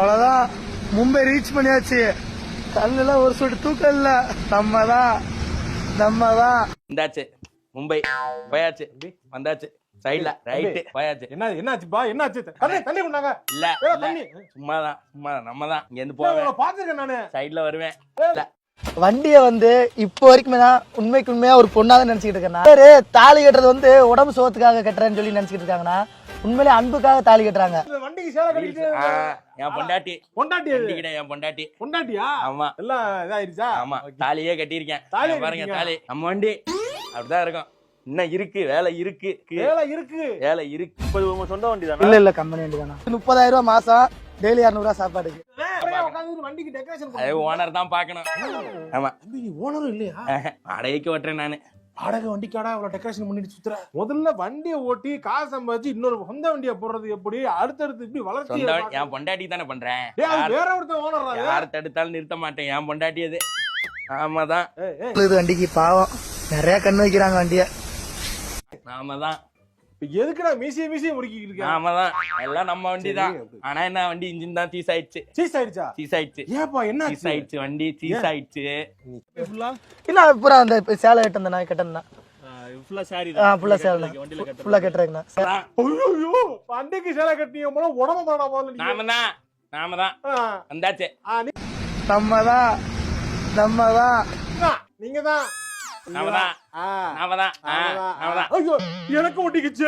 அவ்வளவுதான், மும்பை ரீச் பண்ணியாச்சு. கண்ணுல ஒரு சொட்டு தூக்கம் இல்ல. நம்ம தான் இந்தாச்சு மும்பை போயாச்சு, வந்தாச்சு சைடுல ரைட் போயாச்சு. என்னாச்சுப்பா என்னாச்சு? தண்ணி கொண்டாங்க. இல்ல தண்ணி சும்மாதான் நம்ம தான் இங்க இருந்து போவேன், பாத்துருக்கேன் நானு. சைடுல வருவேன். வண்டிய இப்போ வரைக்குமே நான் உண்மையா ஒரு பொண்ணாதான் நினைச்சிட்டு இருக்கேன். பேரு தாலி கட்டுறது உடம்பு சோத்துக்காக கட்டுறேன்னு சொல்லி நினைச்சிட்டு இருக்காங்கன்னா உண்மையிலே அன்புக்காக தாலி கட்டுறாங்க. வண்டிக்கு சேலை கட்டிட்டு என் பொண்டாட்டி என் பொண்டாட்டியா? ஆமா எல்லாம் இதாயிருச்சா? ஆமா தாலியே கட்டியிருக்கேன். பாருங்க தாலி நம்ம வண்டி அப்படிதான் இருக்கும். இன்னும் இருக்கு, வேலை இருக்கு. இப்போ உங்க சொந்த வண்டி தானே? இல்ல கம்பெனி வண்டி தானே. 30,000 ரூபாய் மாசம், டெய்லி 200 ரூபாய் சாப்பாடுக்கு. வண்டிக்கு டெக்கரேஷன் அது ஓனர் தான் பாக்கணும். ஆமா ஓனரும் இல்லையா? வாடகைக்கு ஓட்டுறேன் நானு. வாடகை வண்டிக்காடா இவ்வளவு டெக்கரேஷன் பண்ணிட்டு சுத்துற? முதல்ல வண்டியை ஓட்டி காசு சம்பாதிச்சு இன்னொரு சொந்த வண்டியை போடுறது எப்படி? அடுத்தடுத்து இப்படி வளர்ச்சி. என் பொண்டாட்டி தானே பண்றேன். வேற ஒருத்தன் ஓனர் யார் தடுத்தாலும் நிறுத்த மாட்டேன். என் பொண்டாட்டி அது. ஆமாதான். இது வண்டிக்கு பாவம், நிறைய கண்ணு வைக்கிறாங்க வண்டிய. ஆமாதான். எதுக்குடா மீசிய முடிக்கிட்டு இருக்க? ஆமாதான், எல்லாம் நம்ம வண்டி தான். ஆனா என்ன வண்டி இன்ஜின் தான் சீஸ் ஆயிடுச்சு. சீஸ் ஆயிடுச்சு. ஏப்பா என்ன சீஸ் ஆயிடுச்சு, வண்டி சீஸ் ஆயிடுச்சு. இல்ல பூரா அந்த சேலை கட்டந்தா கட்டந்தா ஃபுல்லா சாரி ஃபுல்லா சேலை ஃபுல்லா கட்டுறேங்கண்ணா. ஐயோ வண்டிக்கு சேலை கட்டிய போல உடம்பு பண்ணா போல. நாம தான் வந்தாச்சு. நம்ம தான் நீங்க தான். நாம தான். ஐயோ எனக்கு ஒட்டிக்கிச்சு.